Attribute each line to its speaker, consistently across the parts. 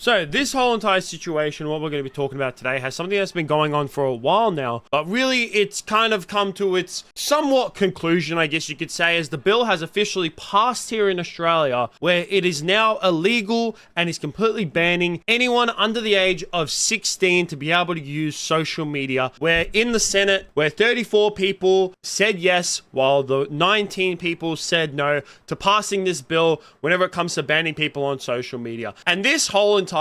Speaker 1: So this whole entire situation, what we're going to be talking about today, has something that's been going on for a while now, but really it's kind of come to its somewhat conclusion, I guess you could say, as the bill has officially passed here in Australia, where it is now illegal and is completely banning anyone under the age of 16 to be able to use social media, where in the Senate, where 34 people said yes, while the 19 people said no to passing this bill whenever it comes to banning people on social media. And this whole entire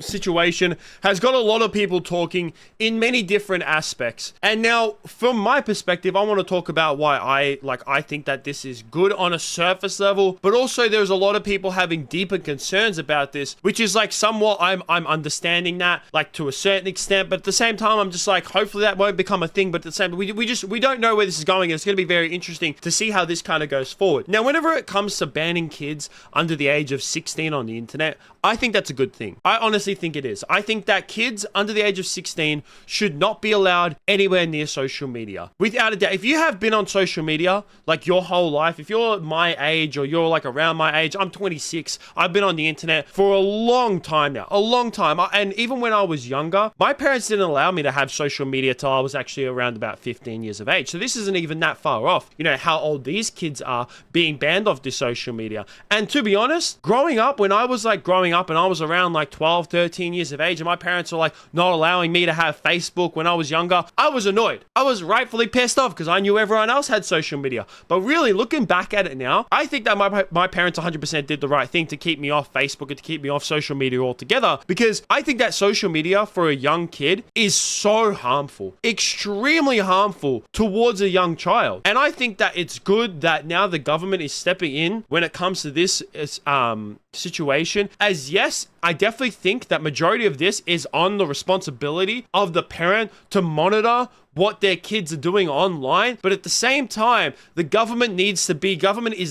Speaker 1: situation has got a lot of people talking in many different aspects. And now from my perspective, I want to talk about why I think that this is good on a surface level, but also there's a lot of people having deeper concerns about this, which is like somewhat I'm understanding that like to a certain extent, but at the same time I'm just like, hopefully that won't become a thing. But at the same, we don't know where this is going, and it's going to be very interesting to see how this kind of goes forward. Now, whenever it comes to banning kids under the age of 16 on the internet, I think that's a good thing. I honestly think it is. I think that kids under the age of 16 should not be allowed anywhere near social media. Without a doubt, if you have been on social media like your whole life, if you're my age or you're like around my age, I'm 26, I've been on the internet for a long time now, a long time. And even when I was younger, my parents didn't allow me to have social media till I was actually around about 15 years of age. So this isn't even that far off, you know, how old these kids are being banned off this social media. And to be honest, growing up, when I was like growing up and I was around like 12, 13 years of age and my parents were like not allowing me to have Facebook when I was younger, I was annoyed. I was rightfully pissed off because I knew everyone else had social media. But really looking back at it now, I think that my parents 100% did the right thing to keep me off Facebook and to keep me off social media altogether, because I think that social media for a young kid is so harmful, extremely harmful towards a young child. And I think that it's good that now the government is stepping in when it comes to this situation. As yes, I definitely think that majority of this is on the responsibility of the parent to monitor what their kids are doing online. But at the same time, the government is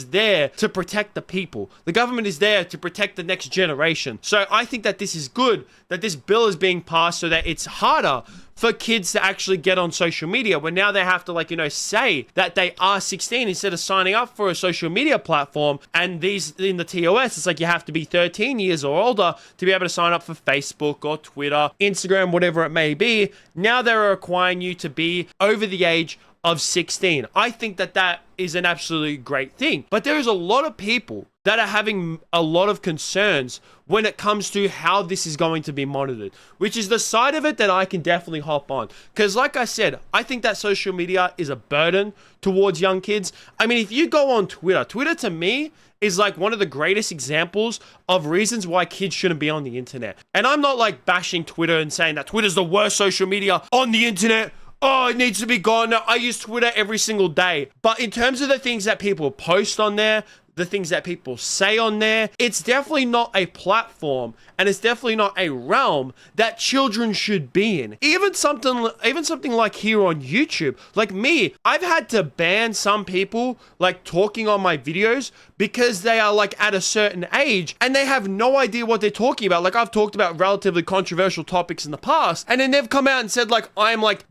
Speaker 1: there to protect the people. The government is there to protect the next generation. So I think that this is good, that this bill is being passed so that it's harder for kids to actually get on social media, when now they have to say that they are 16 instead of signing up for a social media platform. And these in the TOS, it's like you have to be 13 years or older to be able to sign up for Facebook or Twitter, Instagram, whatever it may be. Now they're requiring you to be over the age of 16. I think that that is an absolutely great thing. But there is a lot of people that are having a lot of concerns when it comes to how this is going to be monitored, which is the side of it that I can definitely hop on. Because like I said, I think that social media is a burden towards young kids. I mean, if you go on Twitter to me is like one of the greatest examples of reasons why kids shouldn't be on the internet. And I'm not like bashing Twitter and saying that Twitter's the worst social media on the internet. Oh, it needs to be gone. I use Twitter every single day. But in terms of the things that people post on there, the things that people say on there, it's definitely not a platform and it's definitely not a realm that children should be in. Even something like here on YouTube, like me, I've had to ban some people like talking on my videos because they are like at a certain age and they have no idea what they're talking about. Like I've talked about relatively controversial topics in the past and then they've come out and said like,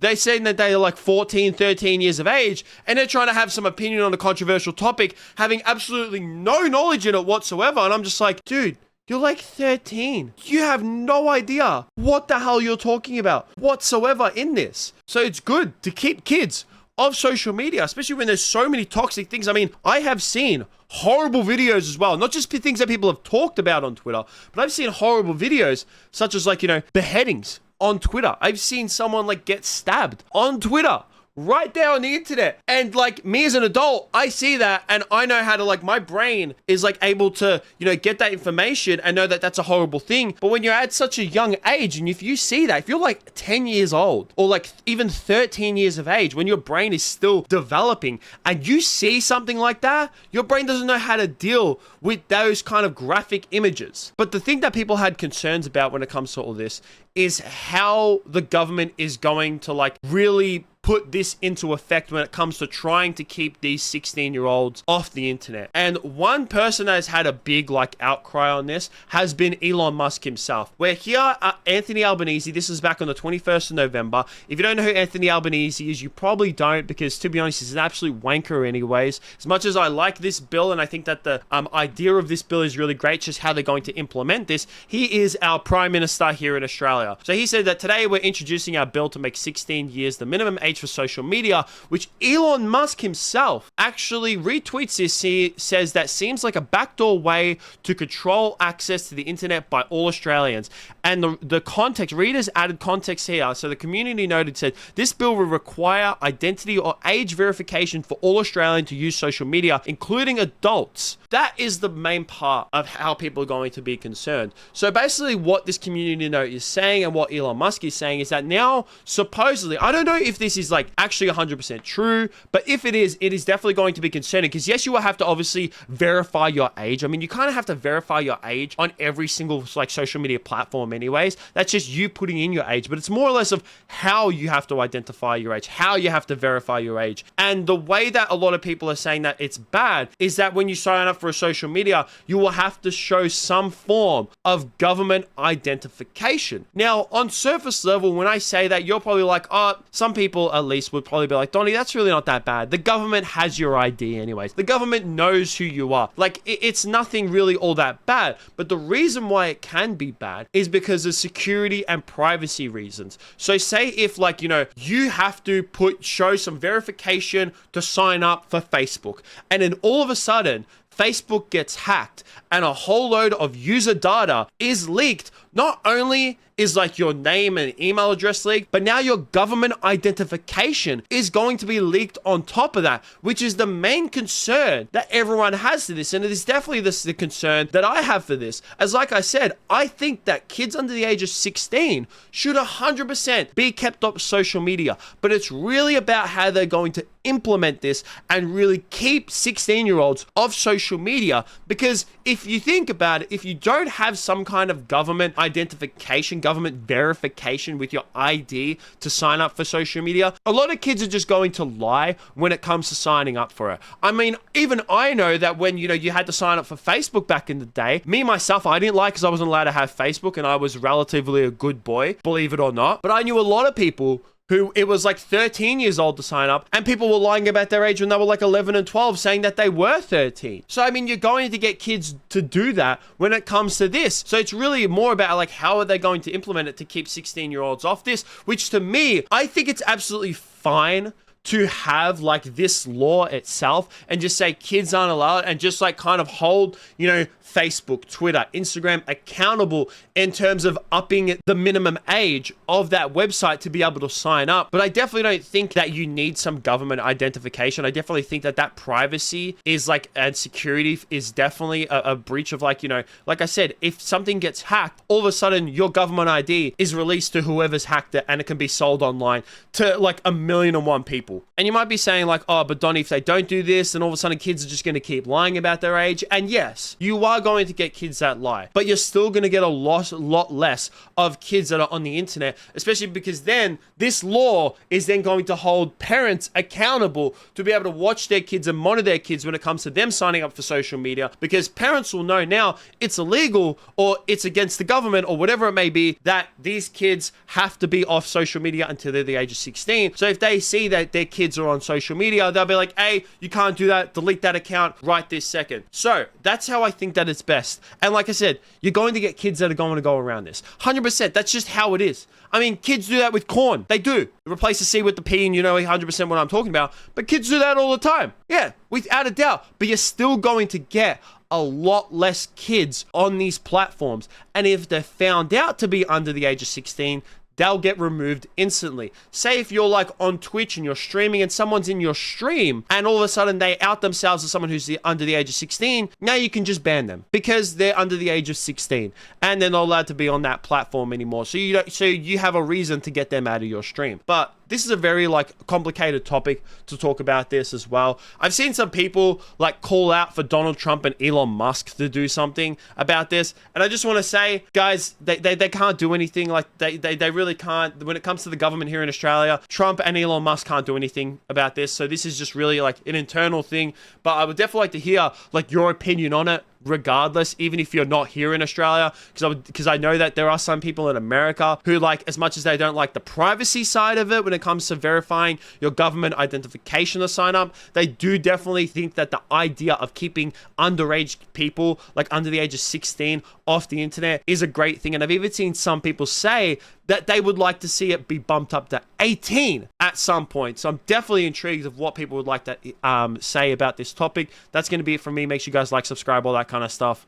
Speaker 1: they say that they are like 14, 13 years of age and they're trying to have some opinion on a controversial topic, having absolutely no knowledge in it whatsoever. And I'm just like, dude, you're like 13. You have no idea what the hell you're talking about whatsoever in this. So it's good to keep kids off social media, especially when there's so many toxic things. I mean, I have seen horrible videos as well, not just things that people have talked about on Twitter, but I've seen horrible videos such as beheadings on Twitter. I've seen someone get stabbed on Twitter. Right there on the internet. And me as an adult, I see that and I know how to my brain is able to, get that information and know that that's a horrible thing. But when you're at such a young age and if you see that, if you're 10 years old or even 13 years of age, when your brain is still developing and you see something like that, your brain doesn't know how to deal with those kind of graphic images. But the thing that people had concerns about when it comes to all this is how the government is going to like really put this into effect when it comes to trying to keep these 16-year-olds off the internet. And one person that has had a big like outcry on this has been Elon Musk himself, where here Anthony Albanese, this is back on the 21st of November. If you don't know who Anthony Albanese is, you probably don't, because to be honest, he's an absolute wanker anyways. As much as I like this bill and I think that the idea of this bill is really great, just how they're going to implement this, he is our Prime Minister here in Australia. So he said that today we're introducing our bill to make 16 years the minimum age for social media, which Elon Musk himself actually retweets this. He says that seems like a backdoor way to control access to the internet by all Australians. And the context, readers added context here. So the community noted said, this bill will require identity or age verification for all Australians to use social media, including adults. That is the main part of how people are going to be concerned. So basically what this community note is saying and what Elon Musk is saying is that now, supposedly, I don't know if this is like actually 100% true, but if it is definitely going to be concerning, because yes, you will have to obviously verify your age. I mean, you kind of have to verify your age on every single like social media platform anyways. That's just you putting in your age, but it's more or less of how you have to identify your age, how you have to verify your age. And the way that a lot of people are saying that it's bad is that when you sign up for a social media, you will have to show some form of government identification. Now, on surface level, when I say that, you're probably like, oh, some people at least would probably be like, Donnie, that's really not that bad. The government has your ID anyways. The government knows who you are. Like, it's nothing really all that bad. But the reason why it can be bad is because of security and privacy reasons. So say if like, you know, you have to show some verification to sign up for Facebook, and then all of a sudden, Facebook gets hacked and a whole load of user data is leaked. Not only is like your name and email address leaked, but now your government identification is going to be leaked on top of that, which is the main concern that everyone has to this. And it is definitely the concern that I have for this. As like I said, I think that kids under the age of 16 should 100% be kept off social media, but it's really about how they're going to implement this and really keep 16-year-olds off social media. Because if you think about it, if you don't have some kind of government identification, government verification with your ID to sign up for social media, a lot of kids are just going to lie when it comes to signing up for it. I mean, even I know that when, you know, you had to sign up for Facebook back in the day, me, myself, I didn't like because I wasn't allowed to have Facebook and I was relatively a good boy, believe it or not. But I knew a lot of people who it was like 13 years old to sign up, and people were lying about their age when they were like 11 and 12, saying that they were 13. So, I mean, you're going to get kids to do that when it comes to this. So it's really more about like, how are they going to implement it to keep 16-year-olds off this, which to me, I think it's absolutely fine to have like this law itself and just say kids aren't allowed, and just like kind of hold, you know, Facebook, Twitter, Instagram accountable in terms of upping the minimum age of that website to be able to sign up. But I definitely don't think that you need some government identification. I definitely think that that privacy is like, and security is definitely a breach of like, you know, like I said, if something gets hacked, all of a sudden your government ID is released to whoever's hacked it, and it can be sold online to like 1,000,001 people. And you might be saying like, oh, but Donnie, if they don't do this, then all of a sudden kids are just going to keep lying about their age. And yes, you are going to get kids that lie, but you're still going to get a lot less of kids that are on the internet, especially because then this law is then going to hold parents accountable to be able to watch their kids and monitor their kids when it comes to them signing up for social media, because parents will know now it's illegal or it's against the government or whatever it may be, that these kids have to be off social media until they're the age of 16. So if they see that their kids are on social media, they'll be like, hey, you can't do that, delete that account right this second. So that's how I think that it's best. And like I said, you're going to get kids that are going to go around this 100%. That's just how it is. I mean, kids do that with corn. They do. Replace the C with the P, and you know 100% what I'm talking about. But kids do that all the time. Yeah, without a doubt. But you're still going to get a lot less kids on these platforms. And if they're found out to be under the age of 16, they'll get removed instantly. Say if you're like on Twitch and you're streaming and someone's in your stream and all of a sudden they out themselves as someone who's under the age of 16, now you can just ban them because they're under the age of 16 and they're not allowed to be on that platform anymore. So you have a reason to get them out of your stream. But this is a very like complicated topic to talk about this as well. I've seen some people like call out for Donald Trump and Elon Musk to do something about this, and I just want to say, guys, they can't do anything. Like they really can't. When it comes to the government here in Australia, Trump and Elon Musk can't do anything about this. So this is just really like an internal thing. But I would definitely like to hear like your opinion on it, regardless, even if you're not here in Australia, because I know that there are some people in America who, like, as much as they don't like the privacy side of it when it comes to verifying your government identification to sign up, they do definitely think that the idea of keeping underage people, like under the age of 16, off the internet is a great thing. And I've even seen some people say that they would like to see it be bumped up to 18 at some point. So I'm definitely intrigued of what people would like to say about this topic. That's going to be it from me. Make sure you guys like, subscribe, all that kind of stuff.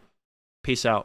Speaker 1: Peace out.